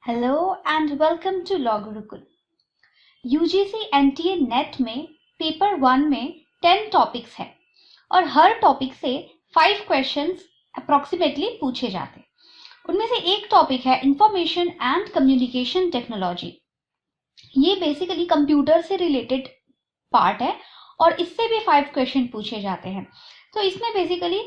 Hello and welcome to law Gurukul. UGC NTA NET में paper 1 में 10 topics हैं और हर टॉपिक से 5 क्वेश्चंस अप्रोक्सीमेटली पूछे जाते हैं। उनमें से एक टॉपिक है इंफॉर्मेशन एंड कम्युनिकेशन टेक्नोलॉजी। ये बेसिकली कंप्यूटर से रिलेटेड पार्ट है और इससे भी 5 क्वेश्चन पूछे जाते हैं। तो इसमें basically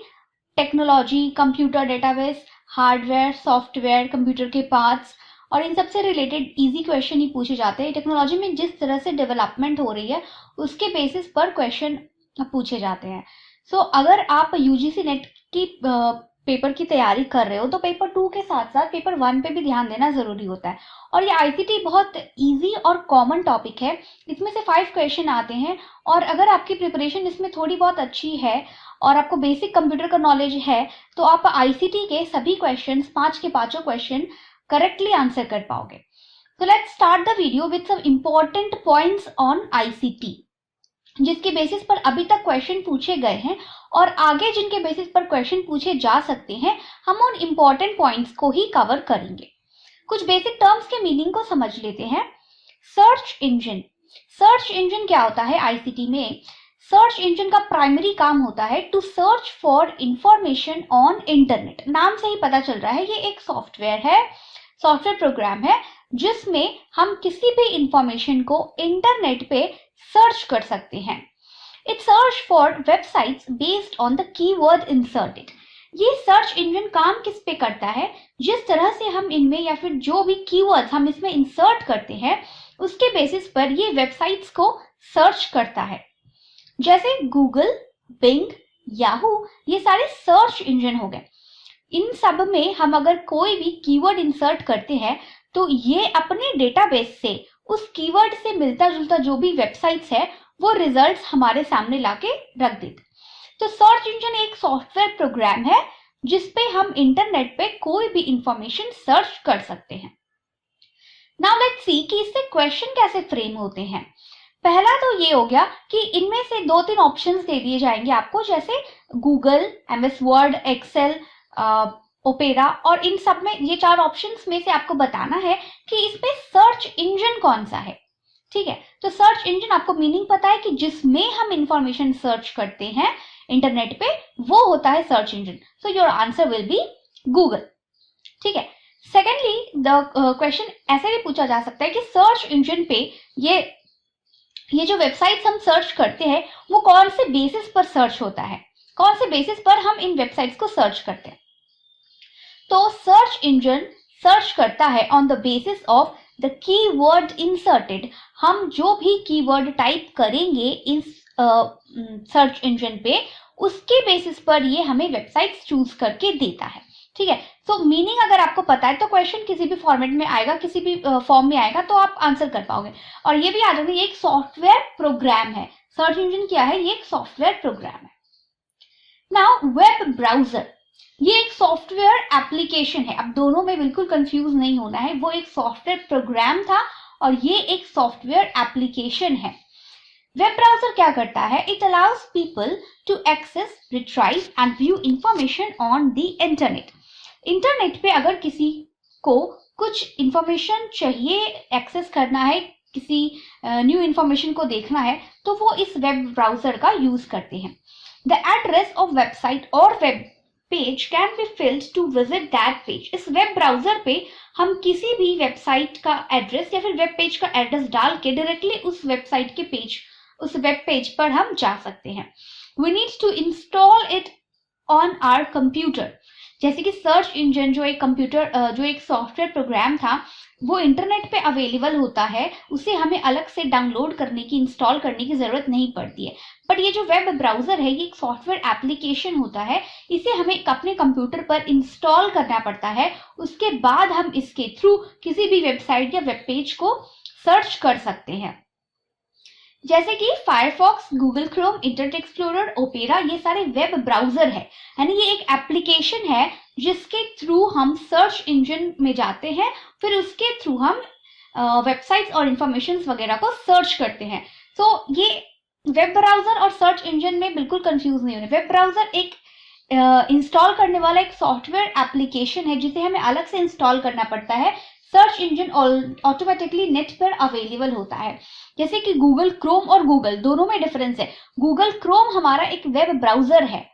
technology, computer database, hardware, software, computer के पार्ट्स और इन सब से रिलेटेड इजी क्वेश्चन ही पूछे जाते हैं। टेक्नोलॉजी में जिस तरह से डेवलपमेंट हो रही है उसके बेसिस पर क्वेश्चन पूछे जाते हैं। सो अगर आप यूजीसी नेट की पेपर की तैयारी कर रहे हो तो पेपर 2 के साथ साथ पेपर 1 पे भी ध्यान देना जरूरी होता है। और ये आईसीटी बहुत इजी और कॉमन टॉपिक है। इसमें से 5 क्वेश्चन आते हैं और अगर आपकी प्रिपरेशन इसमें थोड़ी बहुत अच्छी है और आपको बेसिक कंप्यूटर का नॉलेज है तो आप आईसीटी के सभी क्वेश्चन 5 के 5 क्वेश्चन करेक्टली आंसर कर पाओगे। तो let's start the video with some important points on ICT, जिसके बेसिस पर अभी तक क्वेश्चन पूछे गए हैं और आगे जिनके बेसिस पर क्वेश्चन पूछे जा सकते हैं हम उन इंपॉर्टेंट पॉइंट्स को ही कवर करेंगे। कुछ बेसिक टर्म्स के मीनिंग को समझ लेते हैं। Search engine. सर्च इंजन क्या होता है आईसीटी में? सर्च इंजन का प्राइमरी काम होता है to search for information on internet. नाम से ही पता चल रहा है ये एक सॉफ्टवेयर है, सॉफ्टवेयर प्रोग्राम है जिसमें हम किसी भी इंफॉर्मेशन को इंटरनेट पे सर्च कर सकते हैं। It search for websites based on the keyword inserted. ये सर्च इंजन काम किस पे करता है? जिस तरह से हम इनमें या फिर जो भी कीवर्ड्स हम इसमें इंसर्ट करते हैं उसके बेसिस पर ये वेबसाइट्स को सर्च करता है। जैसे गूगल, बिंग, याहू, ये सारे सर्च इंजन हो गए। इन सब में हम अगर कोई भी कीवर्ड इंसर्ट करते हैं तो ये अपने डेटाबेस से उस कीवर्ड से मिलता जुलता जो भी वेबसाइट्स है वो रिजल्ट्स हमारे सामने लाके रख देते। तो सर्च इंजन एक सॉफ्टवेयर प्रोग्राम है जिसपे हम इंटरनेट पे कोई भी इंफॉर्मेशन सर्च कर सकते हैं। नाउ लेट्स सी कि इससे क्वेश्चन कैसे फ्रेम होते हैं। पहला तो ये हो गया कि इनमें से 2-3 ऑप्शंस दे दिए जाएंगे आपको, जैसे Google, MS Word, Excel, Opera, और इन सब में ये 4 ऑप्शंस में से आपको बताना है कि इसमें सर्च इंजन कौन सा है। ठीक है, तो सर्च इंजन आपको मीनिंग पता है कि जिसमें हम इंफॉर्मेशन सर्च करते हैं इंटरनेट पे वो होता है search engine. So your answer will be Google. ठीक है, सेकेंडली द क्वेश्चन ऐसे भी पूछा जा सकता है कि सर्च इंजन पे ये जो वेबसाइट्स हम सर्च करते हैं वो कौन से बेसिस पर सर्च होता है, कौन से बेसिस पर हम इन वेबसाइट्स को सर्च करते हैं। तो सर्च इंजन सर्च करता है on the basis of the keyword inserted. हम जो भी कीवर्ड टाइप करेंगे इस सर्च इंजन पे उसके बेसिस पर ये हमें वेबसाइट्स चूज करके देता है। ठीक है, तो मीनिंग अगर आपको पता है तो क्वेश्चन किसी भी फॉर्मेट में आएगा, किसी भी फॉर्म में आएगा तो आप आंसर कर पाओगे। और ये भी आ जाएगा ये एक सॉफ्टवेयर प्रोग्राम है। सर्च इंजन क्या है? ये एक सॉफ्टवेयर प्रोग्राम है। नाउ वेब ब्राउजर, ये एक सॉफ्टवेयर एप्लीकेशन है। अब दोनों में बिल्कुल कंफ्यूज नहीं होना है, वो एक सॉफ्टवेयर प्रोग्राम था और ये एक सॉफ्टवेयर एप्लीकेशन है। वेब ब्राउजर क्या करता है? It allows people to access, retrieve and view information on the internet. Internet पे अगर किसी को कुछ इंफॉर्मेशन चाहिए, एक्सेस करना है, किसी न्यू इंफॉर्मेशन को देखना है तो वो इस वेब ब्राउजर का यूज करते हैं। द एड्रेस ऑफ वेबसाइट और web page can be filled to visit that page. इस वेब ब्राउजर पे हम किसी भी वेबसाइट का एड्रेस या फिर वेब पेज का एड्रेस डाल के डायरेक्टली उस वेबसाइट के पेज, उस वेब पेज पर हम जा सकते हैं। We need to install it on our computer. जैसे कि सर्च इंजन जो एक सॉफ्टवेयर प्रोग्राम था वो इंटरनेट पे अवेलेबल होता है, उसे हमें अलग से डाउनलोड करने की, इंस्टॉल करने की जरूरत नहीं पड़ती है। बट ये जो वेब ब्राउजर है ये एक सॉफ्टवेयर एप्लीकेशन होता है, इसे हमें अपने कंप्यूटर पर इंस्टॉल करना पड़ता है। उसके बाद हम इसके थ्रू किसी भी वेबसाइट या वेब पेज को सर्च कर सकते हैं। जैसे कि Firefox, Google Chrome, internet explorer, opera, ये सारे वेब ब्राउजर है, यानी ये एक एप्लीकेशन है जिसके थ्रू हम सर्च इंजन में जाते हैं, फिर उसके थ्रू हम वेबसाइट्स और इंफॉर्मेशन वगैरह को सर्च करते हैं। तो ये वेब ब्राउजर और सर्च इंजन में बिल्कुल कंफ्यूज नहीं होने। वेब ब्राउजर एक इंस्टॉल करने वाला एक सॉफ्टवेयर एप्लीकेशन है जिसे हमें अलग से इंस्टॉल करना पड़ता है। सर्च इंजन ऑटोमेटिकली नेट पर अवेलेबल होता है। जैसे कि गूगल क्रोम और गूगल दोनों में डिफरेंस है। गूगल क्रोम हमारा एक वेब ब्राउजर है,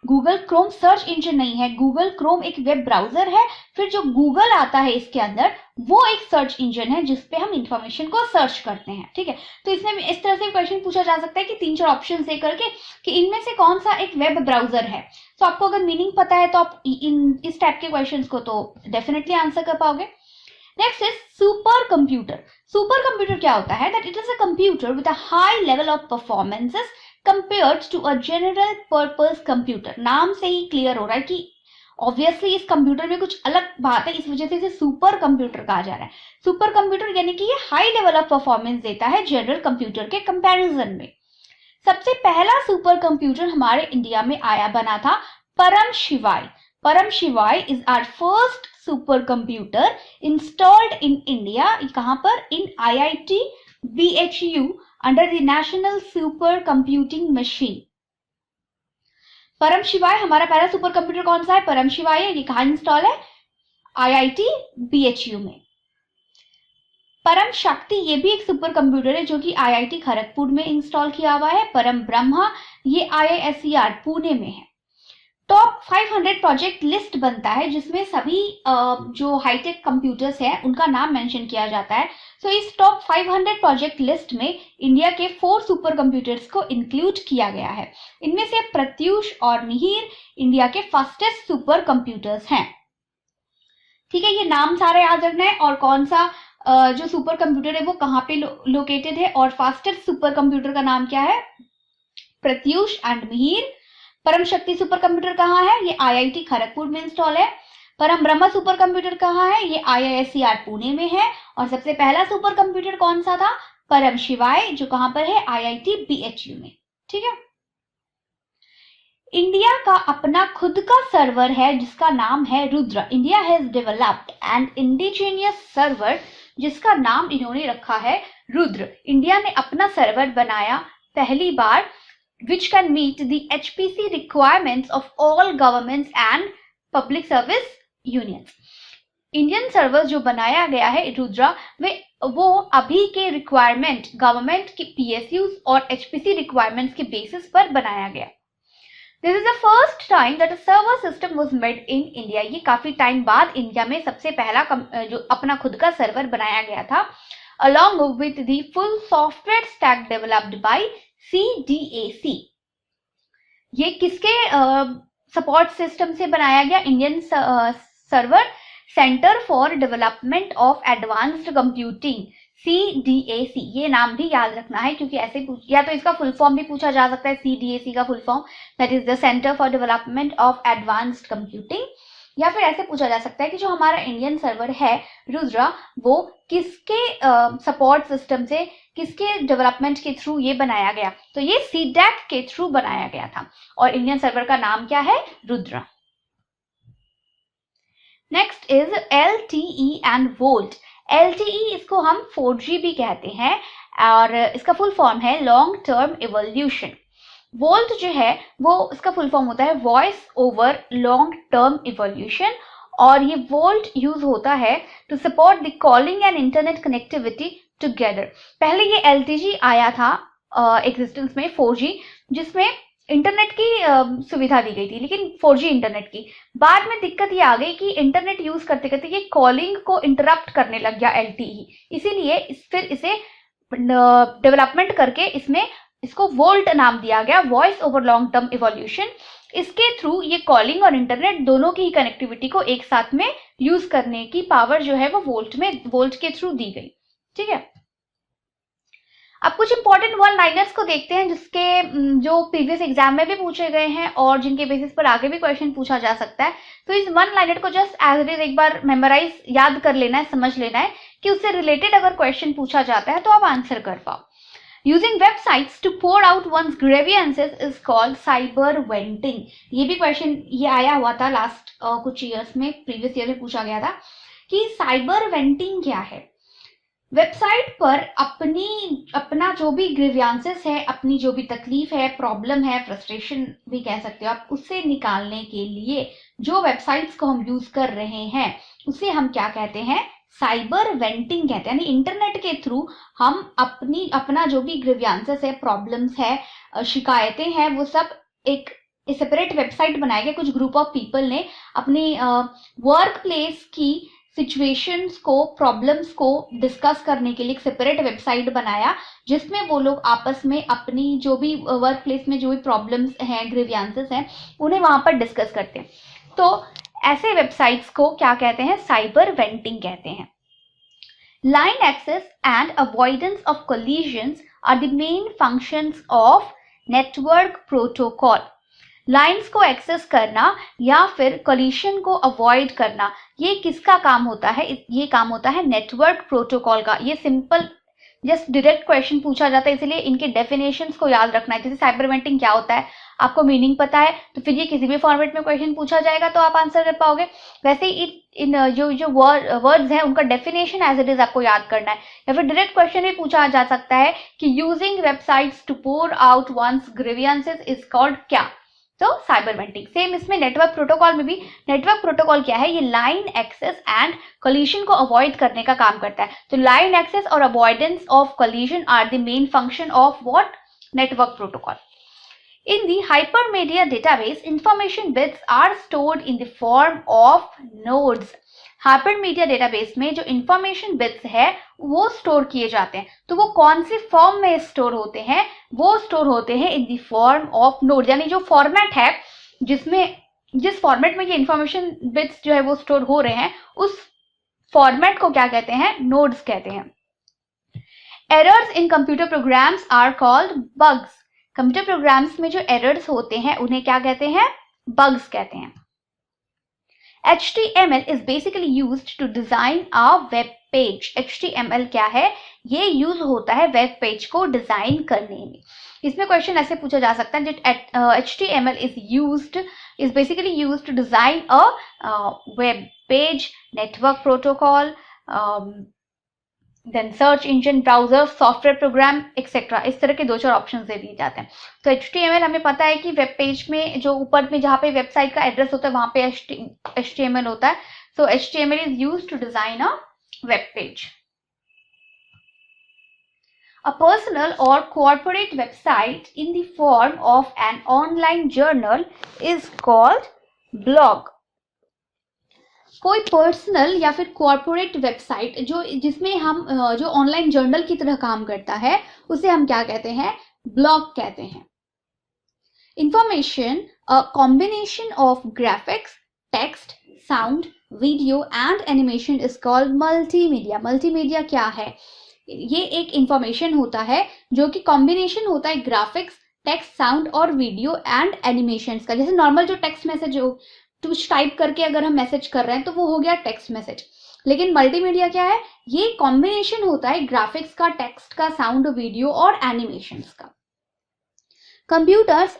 गूगल क्रोम सर्च इंजन नहीं है, गूगल क्रोम एक वेब ब्राउजर है। फिर जो गूगल आता है इसके अंदर वो एक सर्च इंजन है जिसपे हम इंफॉर्मेशन को सर्च करते हैं। ठीक है, तो इसमें इस तरह से क्वेश्चन पूछा जा सकता है कि 3-4 ऑप्शन दे करके कि इनमें से कौन सा एक वेब ब्राउजर है। तो आपको अगर मीनिंग पता है तो आप इस टाइप के क्वेश्चन को तो डेफिनेटली आंसर कर पाओगे। Next is super computer. Super computer क्या होता है? That it is a computer with a high level of performances compared to a general purpose computer। नाम से ही क्लियर हो रहा है कि ऑब्वियसली इस कंप्यूटर में कुछ अलग बात है, इस वजह से इसे सुपर कंप्यूटर कहा जा रहा है। सुपर कंप्यूटर यानी कि ये हाई लेवल ऑफ परफॉर्मेंस देता है जनरल कंप्यूटर के कंपैरिजन में। सबसे पहला सुपर कंप्यूटर हमारे इंडिया में बना था परम Shivay. Param Shivay is our first super computer installed in India. कहां पर? In IIT BHU under the national super computing machine. Param Shivay हमारा पहला सुपर कंप्यूटर कौन सा है? परम शिवाय है। ये कहां इंस्टॉल है? IIT BHU में। परम शक्ति ये भी एक सुपर कंप्यूटर है जो कि IIT खड़गपुर में इंस्टॉल किया हुआ है। परम ब्रह्मा ये IISER पुणे में है। टॉप 500 प्रोजेक्ट लिस्ट बनता है जिसमें सभी जो हाईटेक कंप्यूटर्स हैं उनका नाम मेंशन किया जाता है। सो इस टॉप 500 प्रोजेक्ट लिस्ट में इंडिया के 4 सुपर कंप्यूटर्स को इंक्लूड किया गया है। इनमें से प्रत्यूष और मिहिर इंडिया के फास्टेस्ट सुपर कंप्यूटर्स हैं। ठीक है, ये नाम सारे याद रखना है और कौन सा जो सुपर कंप्यूटर है वो कहाँ पे लोकेटेड है और फास्टेस्ट सुपर कंप्यूटर का नाम क्या है? प्रत्यूष एंड मिहिर। परम शक्ति सुपर कंप्यूटर कहाँ है? ये IIT खड़गपुर में इंस्टॉल है। परम ब्रह्मा सुपर कंप्यूटर कहाँ है? ये IISER पुणे में है। और सबसे पहला सुपर कंप्यूटर कौन सा था? परम शिवाय, जो कहां पर है? IIT BHU में। ठीक है, इंडिया का अपना खुद का सर्वर है जिसका नाम है Rudra. India has developed N indigenous server जिसका नाम इन्होंने रखा है रुद्र। इंडिया ने अपना सर्वर बनाया पहली बार which can meet the HPC requirements of all governments and public service unions। Indian server जो बनाया गया है रुद्रा वो अभी के रिक्वायरमेंट गवर्नमेंट के PSUs और HPC रिक्वायरमेंट्स के बेसिस पर बनाया गया। This is the first time that a server system was made in India. ये काफी टाइम बाद इंडिया में सबसे पहला जो अपना खुद का सर्वर बनाया गया था, along with the full software stack developed by CDAC। ये किसके सपोर्ट सिस्टम से बनाया गया? Indian server centre for development of advanced computing, CDAC। ये नाम भी याद रखना है क्योंकि ऐसे या तो इसका फुल फॉर्म भी पूछा जा सकता है। CDAC का full form that is the centre for development of advanced computing, या फिर ऐसे पूछा जा सकता है कि जो हमारा इंडियन सर्वर है रुद्रा वो किसके सपोर्ट सिस्टम से, किसके डेवलपमेंट के थ्रू ये बनाया गया? तो ये CDAC के थ्रू बनाया गया था और इंडियन सर्वर का नाम क्या है? Rudra. Next is LTE and VoLTE. LTE इसको हम 4G भी कहते हैं और इसका फुल फॉर्म है लॉन्ग टर्म इवोल्यूशन। वोल्ट जो है वो इसका फुल फॉर्म होता है voice over long term evolution और ये वोल्ट यूज होता है to support the calling and internet connectivity together. पहले ये LTG आया था एग्जिस्टेंस में 4G जिसमें इंटरनेट की सुविधा दी गई थी, लेकिन 4G इंटरनेट की। बाद में दिक्कत ये आ गई कि इंटरनेट यूज करते करते ये कॉलिंग को इंटरप्ट करने लग गया LTE, इसीलिए फिर इसे डेवलपमेंट करके इसको वोल्ट नाम दिया गया, voice over long term evolution. इसके थ्रू ये कॉलिंग और इंटरनेट दोनों की ही कनेक्टिविटी को एक साथ में यूज करने की पावर जो है वो वोल्ट के थ्रू दी गई। ठीक है, अब कुछ इंपॉर्टेंट वन लाइनर्स को देखते हैं जिसके जो प्रीवियस एग्जाम में भी पूछे गए हैं और जिनके बेसिस पर आगे भी क्वेश्चन पूछा जा सकता है। तो इस वन लाइनर को जस्ट एज इट इज एक बार मेमोराइज याद कर लेना है, समझ लेना है कि उससे रिलेटेड अगर क्वेश्चन पूछा जाता है तो आप आंसर कर पाओ। Using websites to pour out one's grievances is called cyber venting। ये भी क्वेश्चन ये आया हुआ था लास्ट कुछ ईयर्स में, प्रीवियस ईयर में पूछा गया था कि साइबर वेंटिंग क्या है। वेबसाइट पर अपना जो भी ग्रीवियंसेस है, अपनी जो भी तकलीफ है, प्रॉब्लम है, फ्रस्ट्रेशन भी कह सकते हो आप, उससे निकालने के लिए जो वेबसाइट्स को हम यूज कर रहे हैं उसे हम क्या कहते हैं? साइबर वेंटिंग कहते हैं, यानी इंटरनेट के थ्रू हम अपना जो भी ग्रीवियंसेस है, प्रॉब्लम्स है, शिकायतें हैं, वो सब एक सेपरेट वेबसाइट बनाई गई। कुछ ग्रुप ऑफ पीपल ने अपनी वर्क प्लेस की सिचुएशंस को, प्रॉब्लम्स को डिस्कस करने के लिए एक सेपरेट वेबसाइट बनाया, जिसमें वो लोग आपस में अपनी जो भी वर्क प्लेस में जो भी प्रॉब्लम्स हैं, ग्रीवियंसेस हैं, उन्हें वहां पर डिस्कस करते हैं। तो ऐसे वेबसाइट्स को क्या कहते हैं? साइबर वेंटिंग कहते हैं। Line access and avoidance of collisions are the main functions of network protocol. Lines को एक्सेस करना या फिर कोलिशन को अवॉइड करना, ये किसका काम होता है? ये काम होता है नेटवर्क प्रोटोकॉल का। ये सिंपल जस्ट डायरेक्ट क्वेश्चन पूछा जाता है, इसलिए इनके डेफिनेशंस को याद रखना है। जैसे साइबर वेंटिंग क्या होता है, आपको मीनिंग पता है तो फिर ये किसी भी फॉर्मेट में क्वेश्चन पूछा जाएगा तो आप आंसर कर पाओगे। वैसे ही इन जो वर्ड्स हैं उनका डेफिनेशन एज इट इज आपको याद करना है। या फिर डायरेक्ट क्वेश्चन भी पूछा जा सकता है कि using websites to pour out one's grievances is called क्या? तो साइबर वेंटिंग। सेम इसमें नेटवर्क प्रोटोकॉल में भी, नेटवर्क प्रोटोकॉल क्या है? ये लाइन एक्सेस एंड कोलिशन को अवॉइड करने का काम करता है। तो लाइन एक्सेस और avoidance of collision are the main function of what? Network protocol. In the hypermedia database, information bits are stored in the form of nodes. Hypermedia database में जो information bits है वो स्टोर किए जाते हैं। तो वो कौन सी फॉर्म में स्टोर होते हैं? वो स्टोर होते हैं in the form of nodes, यानी जो फॉर्मेट है जिस फॉर्मेट में ये information bits जो है वो स्टोर हो रहे हैं, उस फॉर्मेट को क्या कहते हैं? नोड्स कहते हैं। Errors in computer programs are called bugs. Computer programs में जो एरर्स होते हैं उन्हें क्या कहते हैं? बग्स कहते हैं। HTML is basically used to design a web page. HTML क्या है? ये यूज होता है वेब पेज को डिजाइन करने में। इसमें क्वेश्चन ऐसे पूछा जा सकता है, HTML is basically used to design a web page, network protocol, then search engine, browser, software program etcetera. इस तरह के 2-4 ऑप्शन दे दिए जाते हैं। तो HTML हमें पता है कि वेब पेज में जो ऊपर में जहाँ पे वेबसाइट का एड्रेस होता है वहां पे HTML होता है। So HTML is used to design a web page. A personal or corporate website in the form of an online journal is called blog. कोई पर्सनल या फिर कॉर्पोरेट वेबसाइट जिसमें हम जो ऑनलाइन जर्नल की तरह काम करता है उसे हम क्या कहते हैं? ब्लॉग कहते हैं। Information, a combination of graphics, text, sound, video and animation is called multimedia. Multimedia क्या है? ये एक इंफॉर्मेशन होता है जो कि कॉम्बिनेशन होता है ग्राफिक्स, टेक्स्ट, साउंड और वीडियो एंड एनिमेशन का। जैसे नॉर्मल जो टेक्स्ट मैसेज हो, कुछ टाइप करके अगर हम मैसेज कर रहे हैं तो वो हो गया टेक्स्ट मैसेज। लेकिन मल्टीमीडिया क्या है? ये कॉम्बिनेशन होता है ग्राफिक्स का, टेक्स्ट का, साउंड, वीडियो और एनिमेशंस का। Computers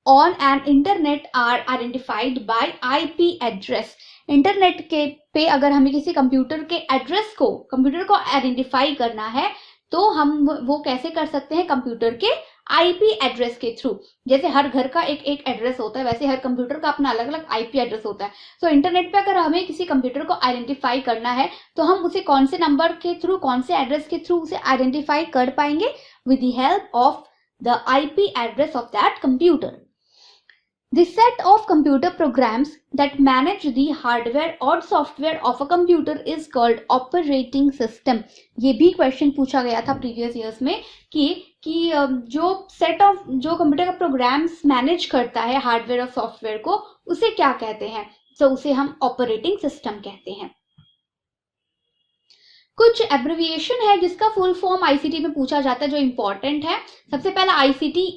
on an internet are identified by IP address. Internet के पे अगर हमें किसी कंप्यूटर के एड्रेस को, कंप्यूटर को आइडेंटिफाई करना है तो हम वो कैसे कर सकते हैं? कंप्यूटर के IP एड्रेस के थ्रू। जैसे हर घर का एक एड्रेस होता है, वैसे हर कंप्यूटर का अपना अलग अलग IP एड्रेस होता है। तो इंटरनेट पे अगर हमें किसी कंप्यूटर को आइडेंटिफाई करना है तो हम उसे कौन से नंबर के थ्रू, कौन से एड्रेस के थ्रू उसे आइडेंटिफाई कर पाएंगे? With the help of the IP address of that computer. The set of computer programs that manage the hardware or software of a computer is called operating system. ये भी question पूछा गया था previous years में कि जो set of जो computer का प्रोग्राम्स मैनेज करता है हार्डवेयर और सॉफ्टवेयर को, उसे क्या कहते हैं? तो उसे हम ऑपरेटिंग सिस्टम कहते हैं। कुछ एब्रिविएशन है जिसका फुल फॉर्म ICT में पूछा जाता है जो इंपॉर्टेंट है। सबसे पहला ICT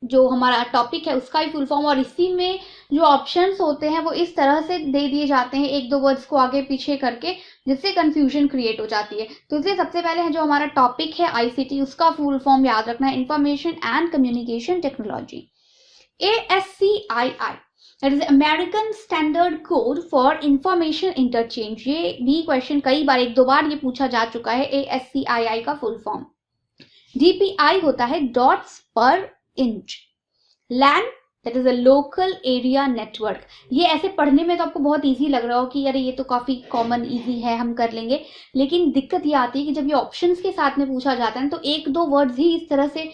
जो हमारा टॉपिक है उसका ही फुल फॉर्म, और इसी में जो ऑप्शंस होते हैं वो इस तरह से दे दिए जाते हैं 1-2 वर्ड्स को आगे पीछे करके, जिससे कंफ्यूजन क्रिएट हो जाती है। तो इसलिए सबसे पहले जो हमारा टॉपिक है ICT, उसका फुल फॉर्म याद रखना है, information and communication technology. ASCII that is American standard code for information interchange. ये भी क्वेश्चन कई बार 1-2 बार ये पूछा जा चुका है। ASCII का फुल फॉर्म। DPI होता है डॉट्स पर inch. LAN that is a local area network. ये ऐसे पढ़ने में तो आपको बहुत इजी लग रहा हो कि अरे ये तो काफी कॉमन इजी है, हम कर लेंगे, लेकिन दिक्कत ये आती है कि जब ये ऑप्शंस के साथ में पूछा जाता है तो एक दो वर्ड्स ही इस तरह से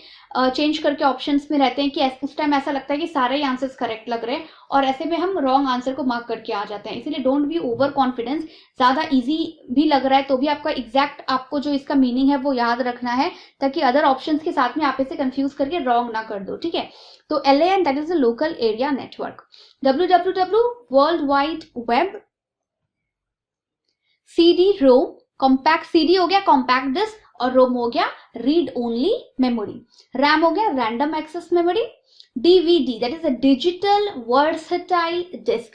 चेंज करके ऑप्शंस में रहते हैं कि उस टाइम ऐसा लगता है कि सारे ही आंसर्स करेक्ट लग रहे हैं और ऐसे में हम रॉन्ग आंसर को मार्क करके आ जाते हैं। इसीलिए डोंट बी ओवर कॉन्फिडेंस। ज्यादा इजी भी लग रहा है तो भी आपका एग्जैक्ट आपको जो इसका मीनिंग है वो याद रखना है, ताकि अदर ऑप्शंस के साथ में आप इसे कंफ्यूज करके रॉन्ग ना कर दो, ठीक है। तो LAN that is a local area network. www world wide web. CD-ROM, compact CD हो गया कॉम्पैक्ट डिस्क, और रोम हो गया रीड ओनली मेमोरी। रैम हो गया random access memory. DVD that is a digital versatile disc,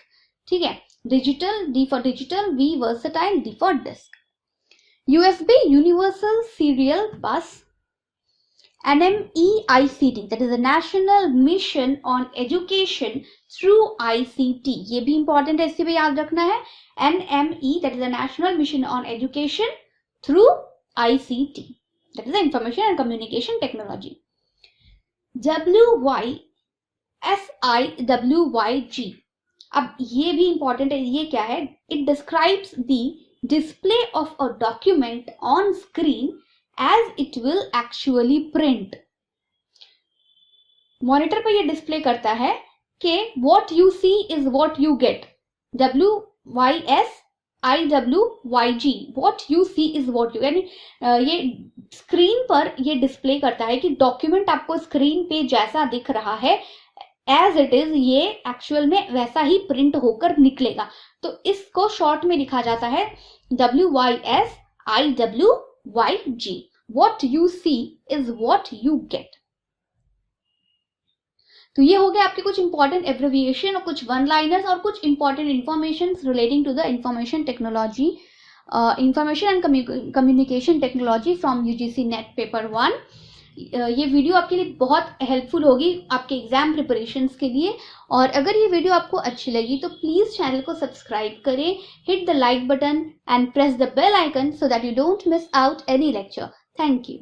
ठीक है। Digital, D for digital, V versatile, D for disc. USB universal serial bus. NMEICT that is a national mission on education through ICT, ये भी important है, इसे भी याद रखना है। NME that is a national mission on education through ICT, that is the information and communication technology. WYSIWYG, अब ये भी इंपॉर्टेंट है, ये क्या है? It describes the display of a document on screen as it will actually print. Monitor पर ये display करता है कि what you see is what you get. WYSIWYG, what you see is what you, यानी ये स्क्रीन पर ये display करता है कि डॉक्यूमेंट आपको स्क्रीन पे जैसा दिख रहा है एज इट इज, ये एक्चुअल में वैसा ही प्रिंट होकर निकलेगा। तो इसको शॉर्ट में लिखा जाता है WYSIWYG, what you see is what you get। तो ये हो गया आपके कुछ इंपॉर्टेंट एब्रिविएशन और कुछ वन लाइनर्स और कुछ important information relating to the information technology, information and communication technology from UGC NET paper 1। ये वीडियो आपके लिए बहुत हेल्पफुल होगी आपके एग्जाम प्रिपरेशंस के लिए। और अगर ये वीडियो आपको अच्छी लगी तो प्लीज चैनल को सब्सक्राइब करें, hit the like button and press the bell icon so that you don't miss out any lecture. Thank you.